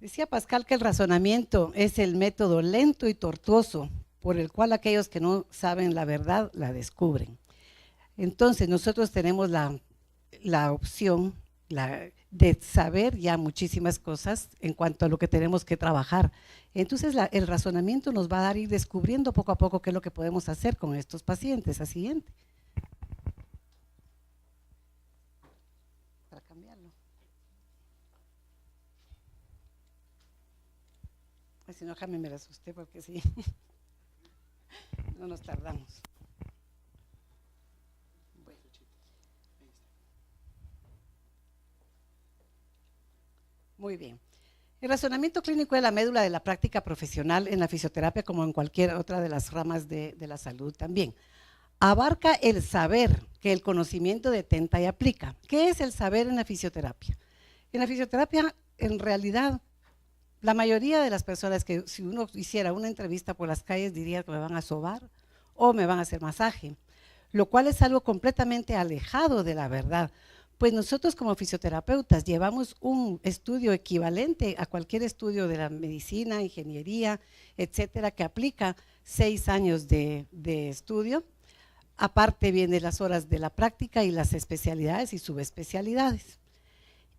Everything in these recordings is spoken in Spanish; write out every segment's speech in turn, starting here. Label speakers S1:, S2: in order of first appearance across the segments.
S1: Decía Pascal que el razonamiento es el método lento y tortuoso por el cual aquellos que no saben la verdad la descubren. Entonces nosotros tenemos la opción de saber ya muchísimas cosas en cuanto a lo que tenemos que trabajar. Entonces el razonamiento nos va a dar ir descubriendo poco a poco qué es lo que podemos hacer con estos pacientes. A siguiente. Para cambiarlo. Ay, si no, Jaime, me la asusté porque sí. No nos tardamos. Bueno. Muy bien. El razonamiento clínico es la médula de la práctica profesional en la fisioterapia como en cualquier otra de las ramas de la salud también. Abarca el saber que el conocimiento detenta y aplica. ¿Qué es el saber en la fisioterapia? En la fisioterapia, en realidad, la mayoría de las personas que si uno hiciera una entrevista por las calles diría que me van a sobar o me van a hacer masaje, lo cual es algo completamente alejado de la verdad. Pues nosotros como fisioterapeutas llevamos un estudio equivalente a cualquier estudio de la medicina, ingeniería, etcétera, que aplica 6 años de estudio. Aparte vienen las horas de la práctica y las especialidades y subespecialidades.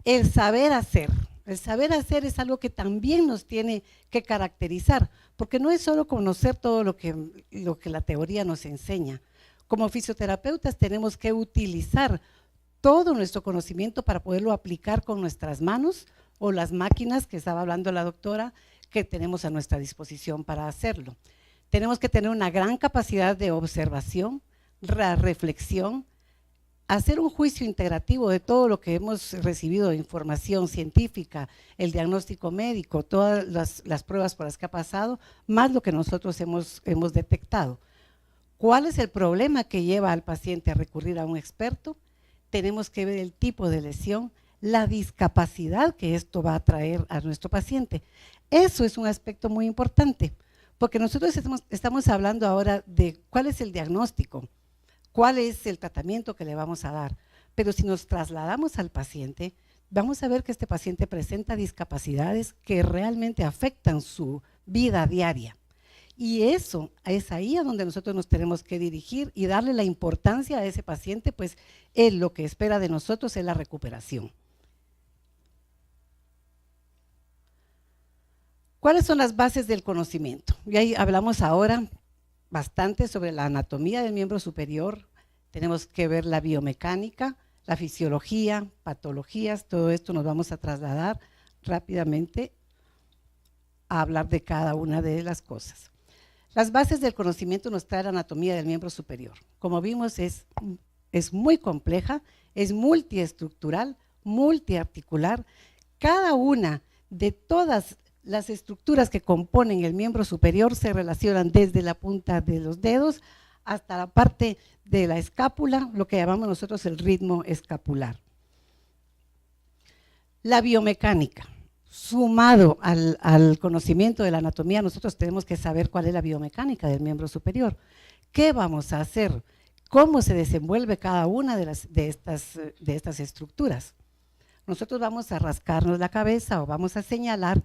S1: El saber hacer es algo que también nos tiene que caracterizar, porque no es solo conocer todo lo que la teoría nos enseña. Como fisioterapeutas tenemos que utilizar todo nuestro conocimiento para poderlo aplicar con nuestras manos o las máquinas que estaba hablando la doctora que tenemos a nuestra disposición para hacerlo. Tenemos que tener una gran capacidad de observación, reflexión, hacer un juicio integrativo de todo lo que hemos recibido de información científica, el diagnóstico médico, todas las pruebas por las que ha pasado, más lo que nosotros hemos detectado. ¿Cuál es el problema que lleva al paciente a recurrir a un experto? Tenemos que ver el tipo de lesión, la discapacidad que esto va a traer a nuestro paciente. Eso es un aspecto muy importante, porque nosotros estamos hablando ahora de cuál es el diagnóstico, cuál es el tratamiento que le vamos a dar. Pero si nos trasladamos al paciente, vamos a ver que este paciente presenta discapacidades que realmente afectan su vida diaria. Y eso es ahí a donde nosotros nos tenemos que dirigir y darle la importancia a ese paciente, pues él lo que espera de nosotros es la recuperación. ¿Cuáles son las bases del conocimiento? Y ahí hablamos ahora bastante sobre la anatomía del miembro superior, tenemos que ver la biomecánica, la fisiología, patologías, todo esto nos vamos a trasladar rápidamente a hablar de cada una de las cosas. Las bases del conocimiento nos trae la anatomía del miembro superior. Como vimos, es muy compleja, es multiestructural, multiarticular. Cada una de todas las estructuras que componen el miembro superior se relacionan desde la punta de los dedos hasta la parte de la escápula, lo que llamamos nosotros el ritmo escapular. La biomecánica. Sumado al conocimiento de la anatomía, nosotros tenemos que saber cuál es la biomecánica del miembro superior. ¿Qué vamos a hacer? ¿Cómo se desenvuelve cada una de estas estructuras? Nosotros vamos a rascarnos la cabeza o vamos a señalar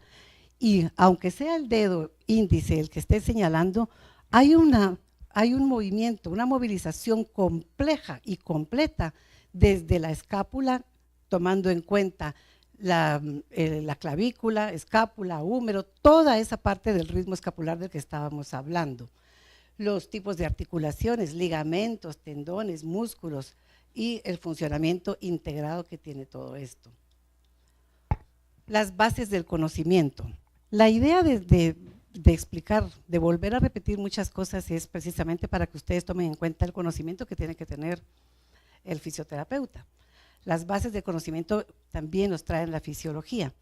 S1: y aunque sea el dedo índice el que esté señalando, hay un movimiento, una movilización compleja y completa desde la escápula, tomando en cuenta la clavícula, escápula, húmero, toda esa parte del ritmo escapular del que estábamos hablando. Los tipos de articulaciones, ligamentos, tendones, músculos y el funcionamiento integrado que tiene todo esto. Las bases del conocimiento. La idea de explicar, de volver a repetir muchas cosas es precisamente para que ustedes tomen en cuenta el conocimiento que tiene que tener el fisioterapeuta. Las bases de conocimiento también nos traen la fisiología.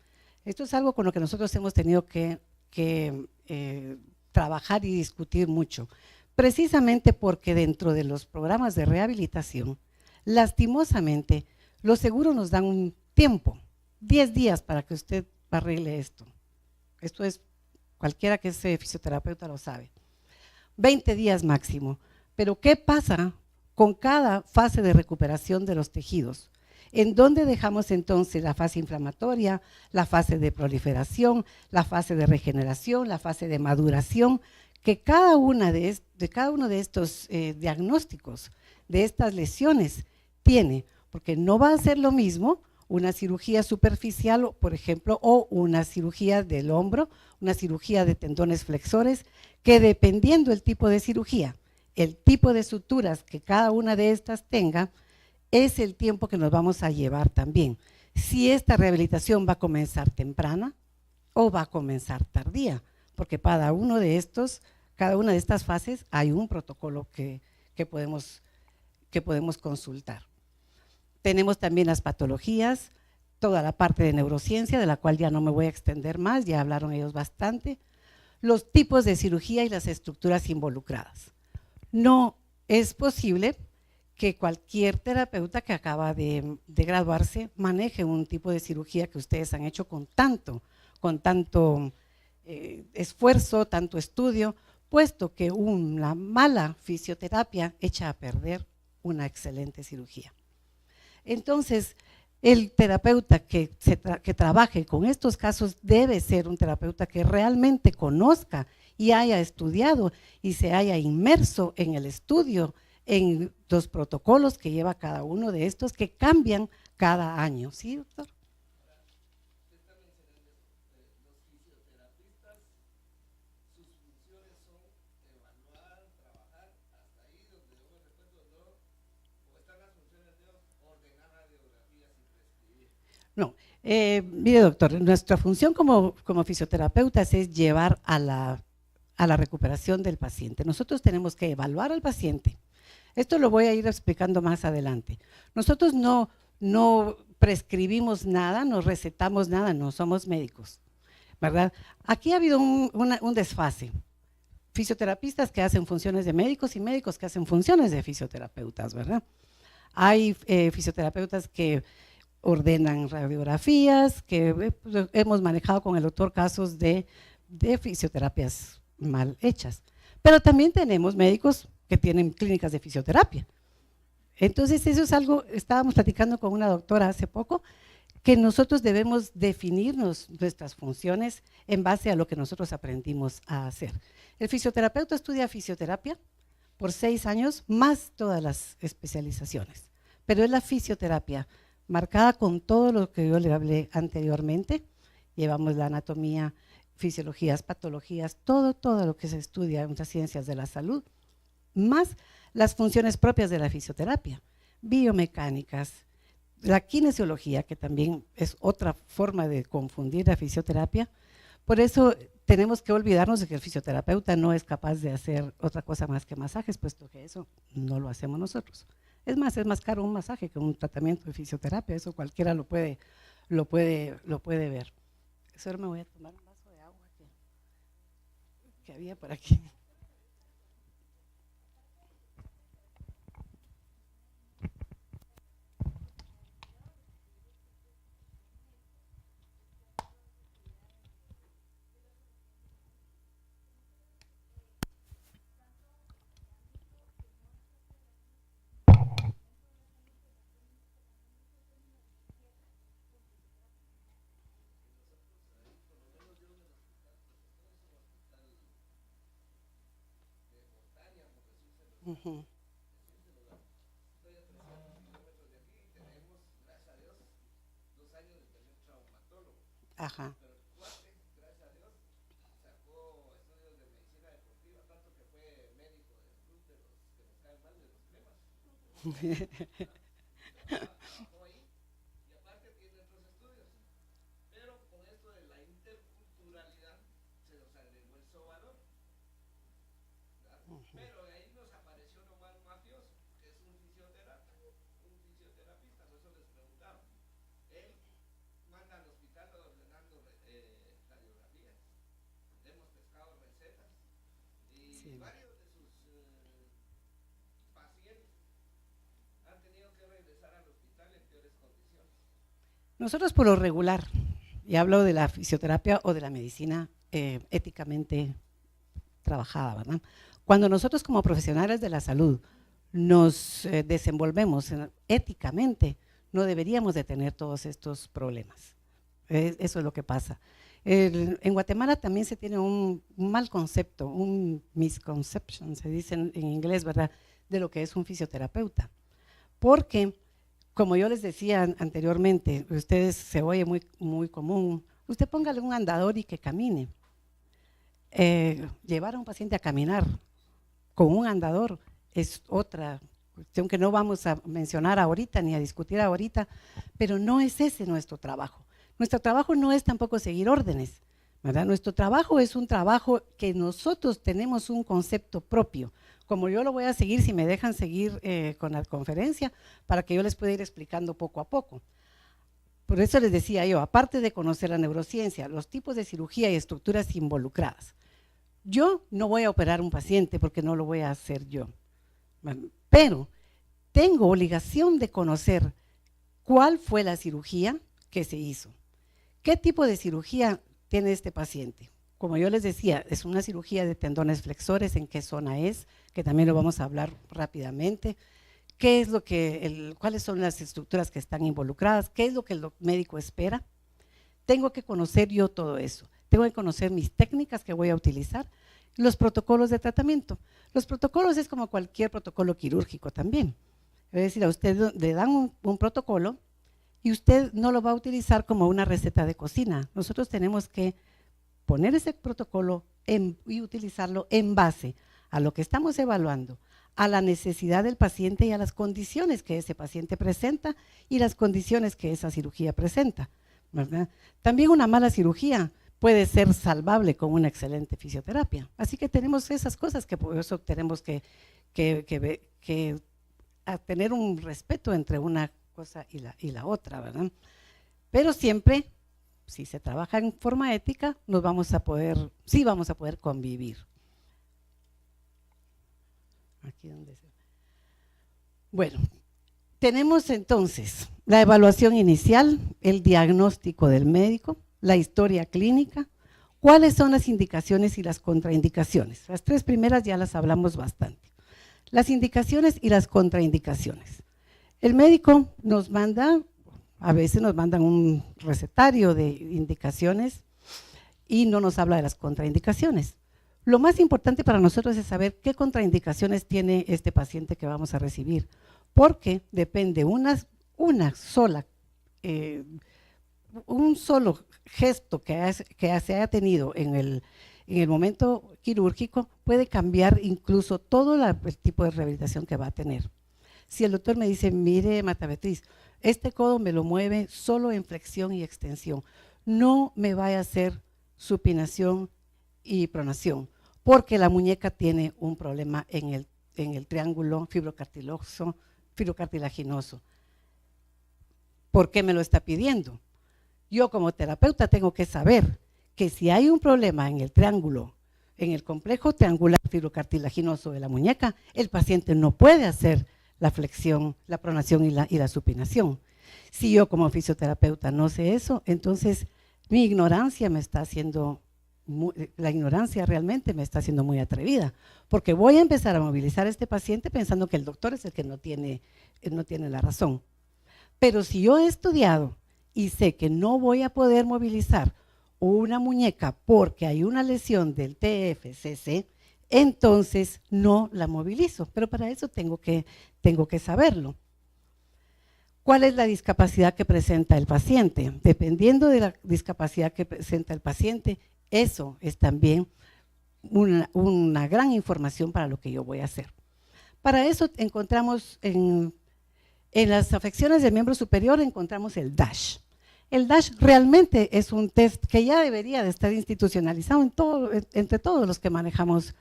S1: Esto es algo con lo que nosotros hemos tenido que trabajar y discutir mucho, precisamente porque dentro de los programas de rehabilitación, lastimosamente, los seguros nos dan un tiempo, 10 días para que usted arregle esto. Esto es, cualquiera que sea fisioterapeuta lo sabe. 20 días máximo. Pero ¿qué pasa con cada fase de recuperación de los tejidos? ¿En dónde dejamos entonces la fase inflamatoria, la fase de proliferación, la fase de regeneración, la fase de maduración? Que cada uno de estos diagnósticos, de estas lesiones, tiene, porque no va a ser lo mismo una cirugía superficial, por ejemplo, o una cirugía del hombro, una cirugía de tendones flexores, que dependiendo del tipo de cirugía, el tipo de suturas que cada una de estas tenga, es el tiempo que nos vamos a llevar también. Si esta rehabilitación va a comenzar temprana o va a comenzar tardía, porque cada una de estas fases hay un protocolo que podemos consultar. Tenemos también las patologías, toda la parte de neurociencia, de la cual ya no me voy a extender más, ya hablaron ellos bastante. Los tipos de cirugía y las estructuras involucradas. No es posible que cualquier terapeuta que acaba de graduarse maneje un tipo de cirugía que ustedes han hecho con tanto esfuerzo, tanto estudio, puesto que una mala fisioterapia echa a perder una excelente cirugía. Entonces, el terapeuta que trabaje con estos casos debe ser un terapeuta que realmente conozca y haya estudiado y se haya inmerso en el estudio, en los protocolos que lleva cada uno de estos que cambian cada año. ¿Sí, doctor? No, mire doctor, nuestra función como fisioterapeutas es llevar a la recuperación del paciente. Nosotros tenemos que evaluar al paciente. Esto lo voy a ir explicando más adelante. Nosotros no prescribimos nada, no recetamos nada, no somos médicos, ¿verdad? Aquí ha habido un desfase. Fisioterapistas que hacen funciones de médicos y médicos que hacen funciones de fisioterapeutas, ¿verdad? Hay fisioterapeutas que ordenan radiografías, que hemos manejado con el doctor casos de fisioterapias mal hechas. Pero también tenemos médicos que tienen clínicas de fisioterapia. Entonces eso es algo, estábamos platicando con una doctora hace poco, que nosotros debemos definirnos nuestras funciones en base a lo que nosotros aprendimos a hacer. El fisioterapeuta estudia fisioterapia por 6 años, más todas las especializaciones, pero es la fisioterapia marcada con todo lo que yo le hablé anteriormente. Llevamos la anatomía, fisiologías, patologías, todo lo que se estudia en las ciencias de la salud, más las funciones propias de la fisioterapia, biomecánicas, la kinesiología, que también es otra forma de confundir la fisioterapia. Por eso tenemos que olvidarnos de que el fisioterapeuta no es capaz de hacer otra cosa más que masajes, puesto que eso no lo hacemos nosotros. Es más caro un masaje que un tratamiento de fisioterapia, eso cualquiera lo puede ver. Eso ahora me voy a tomar un vaso de agua que había por aquí. Uh-huh. Ajá. Sí. Nosotros por lo regular, y hablo de la fisioterapia o de la medicina éticamente trabajada, ¿verdad? Cuando nosotros como profesionales de la salud nos desenvolvemos éticamente, no deberíamos de tener todos estos problemas. Eso es lo que pasa. En Guatemala también se tiene un mal concepto, un misconception, se dice en inglés, ¿verdad?, de lo que es un fisioterapeuta. Porque, como yo les decía anteriormente, ustedes se oye muy, muy común, usted póngale un andador y que camine. Llevar a un paciente a caminar con un andador es otra cuestión que no vamos a mencionar ahorita ni a discutir ahorita, pero no es ese nuestro trabajo. Nuestro trabajo no es tampoco seguir órdenes, ¿verdad? Nuestro trabajo es un trabajo que nosotros tenemos un concepto propio, como yo lo voy a seguir si me dejan seguir con la conferencia, para que yo les pueda ir explicando poco a poco. Por eso les decía yo, aparte de conocer la neurociencia, los tipos de cirugía y estructuras involucradas, yo no voy a operar un paciente porque no lo voy a hacer yo, pero tengo obligación de conocer cuál fue la cirugía que se hizo. ¿Qué tipo de cirugía tiene este paciente? Como yo les decía, es una cirugía de tendones flexores, ¿en qué zona es? Que también lo vamos a hablar rápidamente. ¿Qué es lo que, cuáles son las estructuras que están involucradas? ¿Qué es lo que el médico espera? Tengo que conocer yo todo eso. Tengo que conocer mis técnicas que voy a utilizar, los protocolos de tratamiento. Los protocolos es como cualquier protocolo quirúrgico también. Es decir, a usted le dan un protocolo y usted no lo va a utilizar como una receta de cocina. Nosotros tenemos que poner ese protocolo y utilizarlo en base a lo que estamos evaluando, a la necesidad del paciente y a las condiciones que ese paciente presenta y las condiciones que esa cirugía presenta, ¿verdad? También una mala cirugía puede ser salvable con una excelente fisioterapia. Así que tenemos esas cosas que por eso tenemos que tener un respeto entre una cosa y la otra, ¿verdad? Pero siempre, si se trabaja en forma ética, sí vamos a poder convivir. Aquí donde se... Bueno, tenemos entonces la evaluación inicial, el diagnóstico del médico, la historia clínica, cuáles son las indicaciones y las contraindicaciones. Las tres primeras ya las hablamos bastante. Las indicaciones y las contraindicaciones. El médico nos manda, a veces nos mandan un recetario de indicaciones y no nos habla de las contraindicaciones. Lo más importante para nosotros es saber qué contraindicaciones tiene este paciente que vamos a recibir, porque depende un solo gesto que se haya tenido en el momento quirúrgico puede cambiar incluso todo el tipo de rehabilitación que va a tener. Si el doctor me dice, mire, Marta Beatriz, este codo me lo mueve solo en flexión y extensión, no me vaya a hacer supinación y pronación, porque la muñeca tiene un problema en el triángulo fibrocartilaginoso. ¿Por qué me lo está pidiendo? Yo como terapeuta tengo que saber que si hay un problema en el triángulo, en el complejo triangular fibrocartilaginoso de la muñeca, el paciente no puede hacer la flexión, la pronación y la supinación. Si yo como fisioterapeuta no sé eso, entonces mi ignorancia la ignorancia realmente me está haciendo muy atrevida, porque voy a empezar a movilizar a este paciente pensando que el doctor es el que no tiene la razón. Pero si yo he estudiado y sé que no voy a poder movilizar una muñeca porque hay una lesión del TFCC, entonces no la movilizo, pero para eso tengo que saberlo. ¿Cuál es la discapacidad que presenta el paciente? Dependiendo de la discapacidad que presenta el paciente, eso es también una gran información para lo que yo voy a hacer. Para eso encontramos en las afecciones del miembro superior, encontramos el DASH. El DASH realmente es un test que ya debería de estar institucionalizado entre todos los que manejamos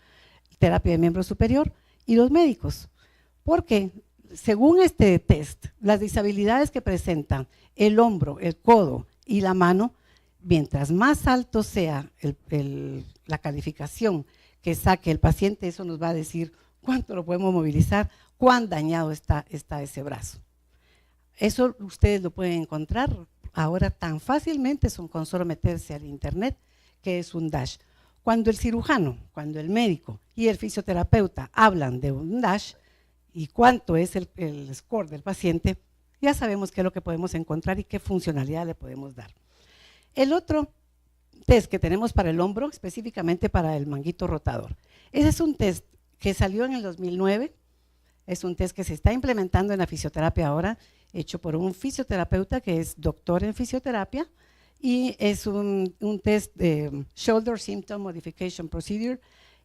S1: terapia de miembro superior y los médicos, porque según este test, las disabilidades que presentan el hombro, el codo y la mano, mientras más alto sea la calificación que saque el paciente, eso nos va a decir cuánto lo podemos movilizar, cuán dañado está ese brazo. Eso ustedes lo pueden encontrar ahora tan fácilmente con solo meterse al internet, que es un DASH. Cuando el cirujano, cuando el médico y el fisioterapeuta hablan de un DASH y cuánto es el score del paciente, Ya sabemos qué es lo que podemos encontrar y qué funcionalidad le podemos dar. El otro test que tenemos para el hombro, específicamente para el manguito rotador. Ese es un test que salió en el 2009, es un test que se está implementando en la fisioterapia ahora, hecho por un fisioterapeuta que es doctor en fisioterapia, y es un test de Shoulder Symptom Modification Procedure,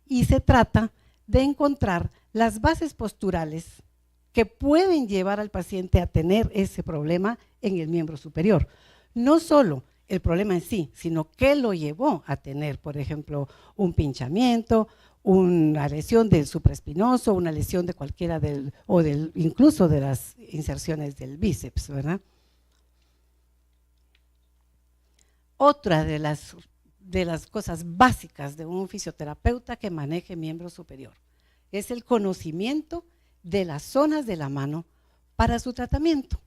S1: y se trata de encontrar las bases posturales que pueden llevar al paciente a tener ese problema en el miembro superior. No solo el problema en sí, sino qué lo llevó a tener, por ejemplo, un una lesión del supraespinoso, una lesión de cualquiera incluso de las inserciones del bíceps, ¿verdad? Otra de las cosas básicas de un fisioterapeuta que maneje miembro superior es el conocimiento de las zonas de la mano para su tratamiento.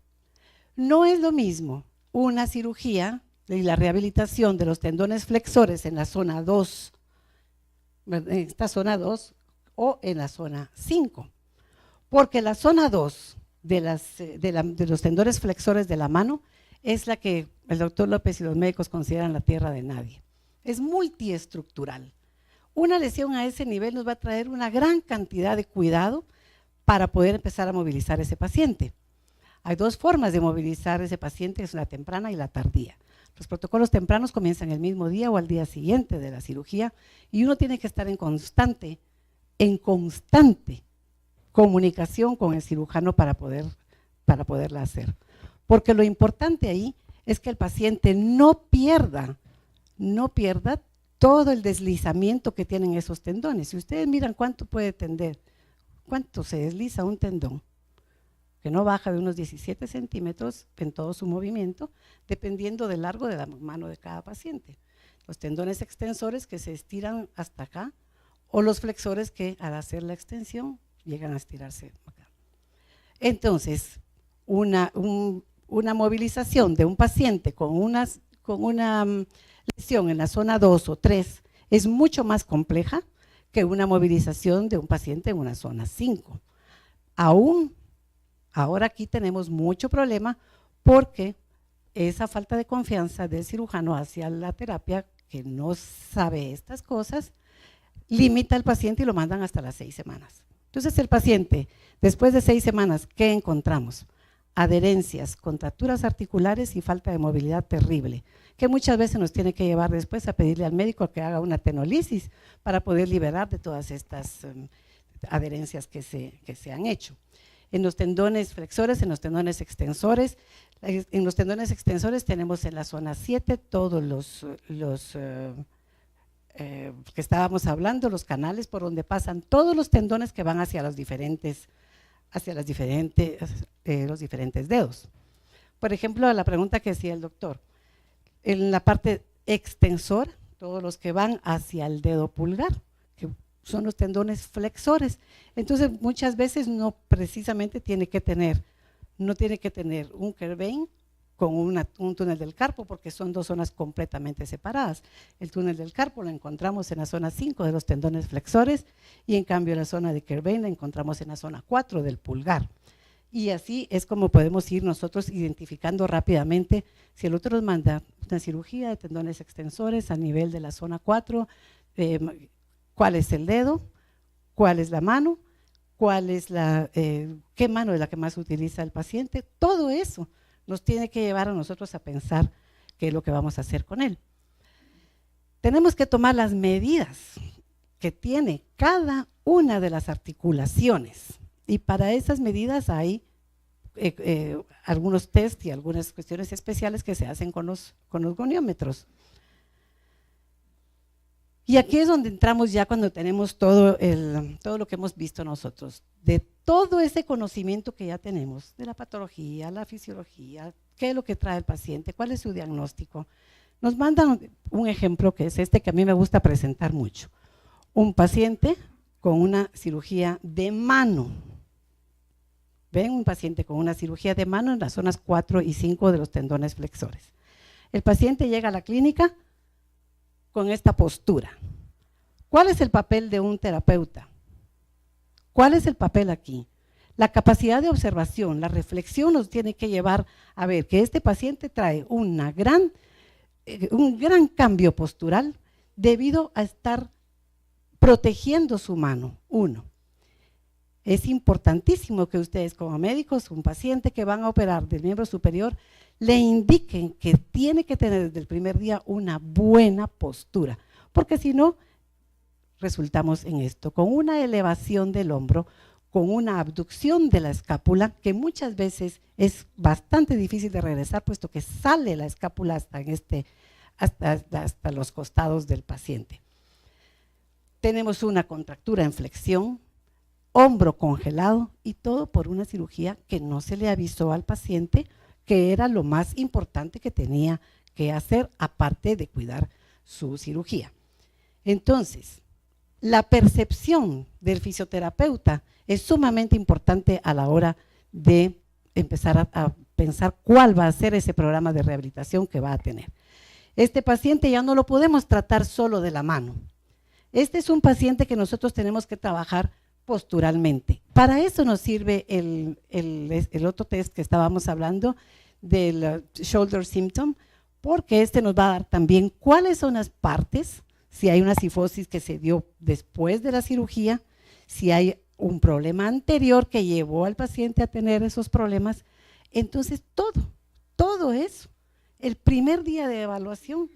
S1: No es lo mismo una cirugía y la rehabilitación de los tendones flexores en la zona 2, en esta zona 2 o en la zona 5, porque la zona 2 de los tendones flexores de la mano es la que el doctor López y los médicos consideran la tierra de nadie. Es multiestructural. Una lesión a ese nivel nos va a traer una gran cantidad de cuidado para poder empezar a movilizar a ese paciente. Hay dos formas de movilizar a ese paciente, es la temprana y la tardía. Los protocolos tempranos comienzan el mismo día o al día siguiente de la cirugía y uno tiene que estar en constante comunicación con el cirujano para poderla hacer. Porque lo importante ahí es que el paciente no pierda todo el deslizamiento que tienen esos tendones. Si ustedes miran cuánto puede tender, cuánto se desliza un tendón, que no baja de unos 17 centímetros en todo su movimiento, dependiendo del largo de la mano de cada paciente. Los tendones extensores que se estiran hasta acá, o los flexores que al hacer la extensión llegan a estirarse acá. Entonces, una movilización de un paciente con una lesión en la zona 2 o 3 es mucho más compleja que una movilización de un paciente en una zona 5. Ahora aquí tenemos mucho problema porque esa falta de confianza del cirujano hacia la terapia, que no sabe estas cosas, limita al paciente y lo mandan hasta las 6 semanas. Entonces el paciente, después de 6 semanas, ¿qué encontramos? Adherencias, contracturas articulares y falta de movilidad terrible, que muchas veces nos tiene que llevar después a pedirle al médico que haga una tenolisis para poder liberar de todas estas adherencias que se han hecho. En los tendones flexores, en los tendones extensores. En los tendones extensores tenemos en la zona 7 todos los que estábamos hablando, los canales por donde pasan todos los tendones que van hacia los diferentes dedos. Por ejemplo, la pregunta que hacía el doctor, en la parte extensora, todos los que van hacia el dedo pulgar, que son los tendones flexores. Entonces, muchas veces no precisamente tiene que tener un Kerbein con un túnel del carpo, porque son dos zonas completamente separadas. El túnel del carpo lo encontramos en la zona 5 de los tendones flexores y en cambio la zona de Kerbein la encontramos en la zona 4 del pulgar. Y así es como podemos ir nosotros identificando rápidamente si el otro nos manda una cirugía de tendones extensores a nivel de la zona 4, cuál es el dedo, cuál es la mano, qué mano es la que más utiliza el paciente. Todo eso nos tiene que llevar a nosotros a pensar qué es lo que vamos a hacer con él. Tenemos que tomar las medidas que tiene cada una de las articulaciones y para esas medidas hay algunos test y algunas cuestiones especiales que se hacen con los goniómetros. Y aquí es donde entramos ya cuando tenemos todo lo que hemos visto nosotros, de todo ese conocimiento que ya tenemos, de la patología, la fisiología, qué es lo que trae el paciente, cuál es su diagnóstico. Nos mandan un ejemplo que es este que a mí me gusta presentar mucho. Un paciente con una cirugía de mano. ¿Ven? Un paciente con una cirugía de mano en las zonas 4 y 5 de los tendones flexores. El paciente llega a la clínica con esta postura. ¿Cuál es el papel de un terapeuta? ¿Cuál es el papel aquí? La capacidad de observación, la reflexión nos tiene que llevar a ver que este paciente trae un gran cambio postural debido a estar protegiendo su mano. Uno, es importantísimo que ustedes como médicos, un paciente que van a operar del miembro superior, le indiquen que tiene que tener desde el primer día una buena postura, porque si no, resultamos en esto, con una elevación del hombro, con una abducción de la escápula, que muchas veces es bastante difícil de regresar, puesto que sale la escápula hasta los costados del paciente. Tenemos una contractura en flexión, hombro congelado y todo por una cirugía que no se le avisó al paciente que era lo más importante que tenía que hacer, aparte de cuidar su cirugía. Entonces, la percepción del fisioterapeuta es sumamente importante a la hora de empezar a pensar cuál va a ser ese programa de rehabilitación que va a tener. Este paciente ya no lo podemos tratar solo de la mano. Este es un paciente que nosotros tenemos que trabajar posturalmente. Para eso nos sirve el otro test que estábamos hablando del shoulder symptom, porque este nos va a dar también cuáles son las partes, si hay una cifosis que se dio después de la cirugía, si hay un problema anterior que llevó al paciente a tener esos problemas. Entonces todo eso, el primer día de evaluación,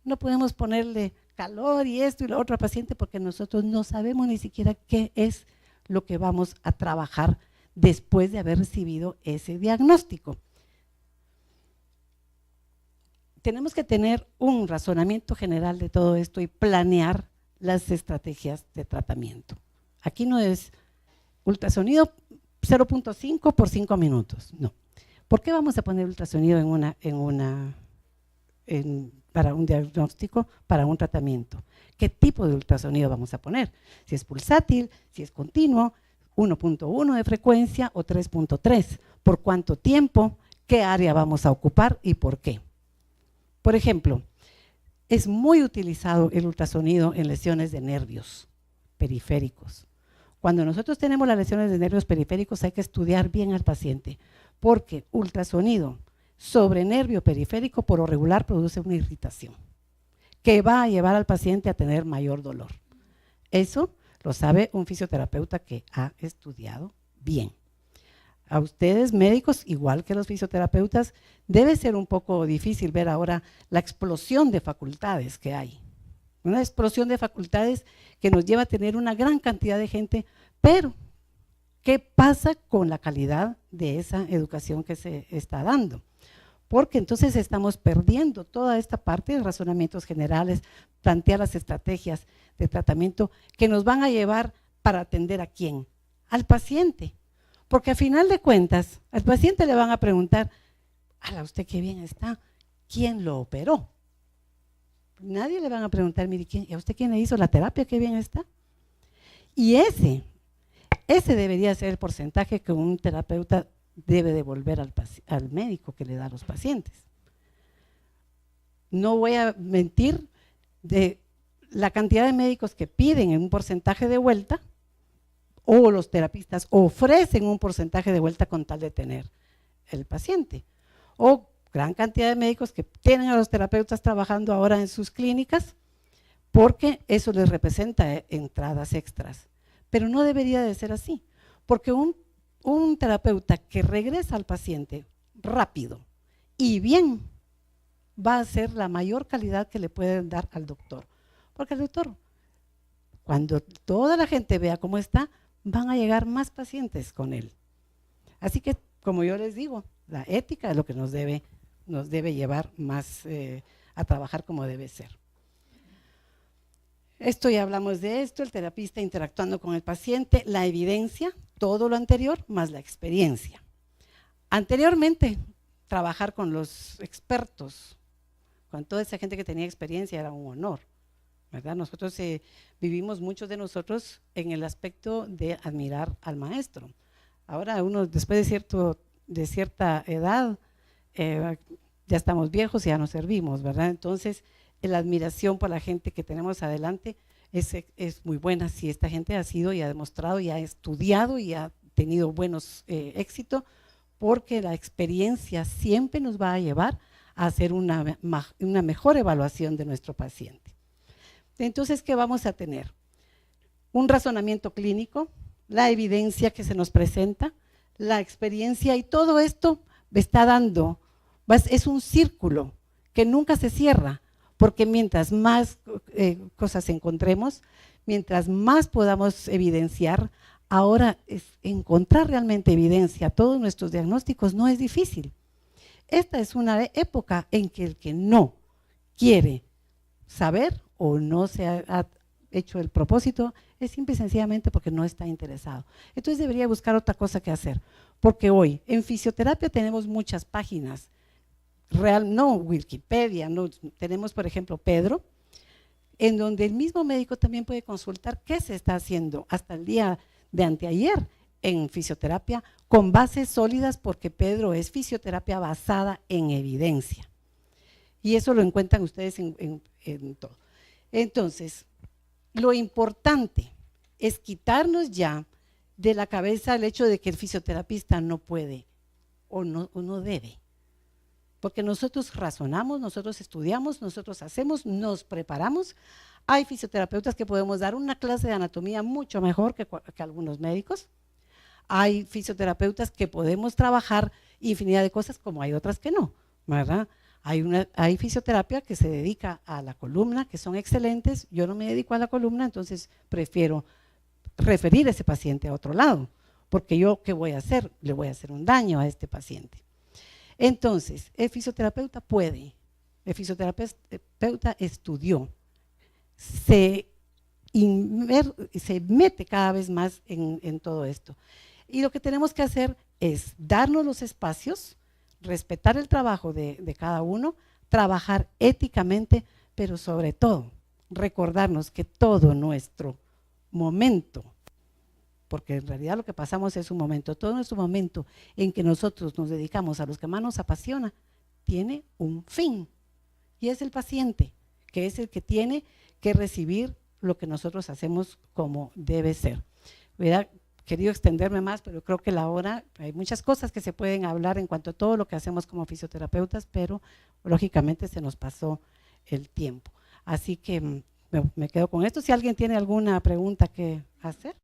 S1: no podemos ponerle calor y esto y lo otro al paciente porque nosotros no sabemos ni siquiera qué es lo que vamos a trabajar después de haber recibido ese diagnóstico. Tenemos que tener un razonamiento general de todo esto y planear las estrategias de tratamiento. Aquí no es ultrasonido 0.5 por 5 minutos, no. ¿Por qué vamos a poner ultrasonido para un diagnóstico, para un tratamiento? ¿Qué tipo de ultrasonido vamos a poner? Si es pulsátil, si es continuo, 1.1 de frecuencia o 3.3. ¿Por cuánto tiempo? ¿Qué área vamos a ocupar y por qué? Por ejemplo, es muy utilizado el ultrasonido en lesiones de nervios periféricos. Cuando nosotros tenemos las lesiones de nervios periféricos hay que estudiar bien al paciente, porque ultrasonido sobre nervio periférico por lo regular produce una irritación que va a llevar al paciente a tener mayor dolor. Eso lo sabe un fisioterapeuta que ha estudiado bien. A ustedes médicos, igual que los fisioterapeutas, debe ser un poco difícil ver ahora la explosión de facultades que hay. Una explosión de facultades que nos lleva a tener una gran cantidad de gente, pero ¿qué pasa con la calidad de esa educación que se está dando? Porque entonces estamos perdiendo toda esta parte de razonamientos generales, plantear las estrategias de tratamiento que nos van a llevar para atender a quién, al paciente. Porque a final de cuentas, al paciente le van a preguntar, ¡ala, usted qué bien está! ¿Quién lo operó? Nadie le van a preguntar, mire, ¿y a usted quién le hizo la terapia? ¿Qué bien está? Y ese debería ser el porcentaje que un terapeuta debe devolver al médico que le da a los pacientes. No voy a mentir de la cantidad de médicos que piden un porcentaje de vuelta, o los terapistas ofrecen un porcentaje de vuelta con tal de tener el paciente. O gran cantidad de médicos que tienen a los terapeutas trabajando ahora en sus clínicas porque eso les representa entradas extras. Pero no debería de ser así, porque un terapeuta que regresa al paciente rápido y bien va a ser la mayor calidad que le pueden dar al doctor. Porque el doctor, cuando toda la gente vea cómo está, van a llegar más pacientes con él. Así que, como yo les digo, la ética es lo que nos debe llevar más a trabajar como debe ser. Esto ya hablamos de esto, el terapista interactuando con el paciente, la evidencia, todo lo anterior más la experiencia. Anteriormente, trabajar con los expertos, con toda esa gente que tenía experiencia era un honor, ¿verdad? Nosotros vivimos, muchos de nosotros, en el aspecto de admirar al maestro. Ahora uno, después de cierta edad, ya estamos viejos y ya no servimos, ¿verdad? Entonces, la admiración por la gente que tenemos adelante es muy buena si esta gente ha sido y ha demostrado y ha estudiado y ha tenido buenos éxitos, porque la experiencia siempre nos va a llevar a hacer una mejor evaluación de nuestro paciente. Entonces, ¿qué vamos a tener? Un razonamiento clínico, la evidencia que se nos presenta, la experiencia, y todo esto está dando, es un círculo que nunca se cierra, porque mientras más cosas encontremos, mientras más podamos evidenciar, ahora encontrar realmente evidencia a todos nuestros diagnósticos no es difícil. Esta es una época en que el que no quiere saber o no se ha hecho el propósito es simple y sencillamente porque no está interesado. Entonces debería buscar otra cosa que hacer, porque hoy en fisioterapia tenemos muchas páginas, no Wikipedia, no, tenemos por ejemplo Pedro, en donde el mismo médico también puede consultar qué se está haciendo hasta el día de anteayer en fisioterapia con bases sólidas, porque Pedro es fisioterapia basada en evidencia. Y eso lo encuentran ustedes en todo. Entonces, lo importante es quitarnos ya de la cabeza el hecho de que el fisioterapista no puede o no debe. Porque nosotros razonamos, nosotros estudiamos, nosotros hacemos, nos preparamos. Hay fisioterapeutas que podemos dar una clase de anatomía mucho mejor que algunos médicos. Hay fisioterapeutas que podemos trabajar infinidad de cosas, como hay otras que no, ¿verdad? Hay fisioterapia que se dedica a la columna, que son excelentes. Yo no me dedico a la columna, entonces prefiero referir a ese paciente a otro lado, porque yo, ¿qué voy a hacer? Le voy a hacer un daño a este paciente. Entonces, el fisioterapeuta puede, el fisioterapeuta estudió, se mete cada vez más en todo esto. Y lo que tenemos que hacer es darnos los espacios, respetar el trabajo de cada uno, trabajar éticamente, pero sobre todo recordarnos que todo nuestro momento, porque en realidad lo que pasamos es un momento, todo nuestro momento en que nosotros nos dedicamos a los que más nos apasiona, tiene un fin, y es el paciente, que es el que tiene que recibir lo que nosotros hacemos como debe ser. Hubiera querido extenderme más, pero creo que la hora, hay muchas cosas que se pueden hablar en cuanto a todo lo que hacemos como fisioterapeutas, pero lógicamente se nos pasó el tiempo. Así que me quedo con esto. Si alguien tiene alguna pregunta que hacer.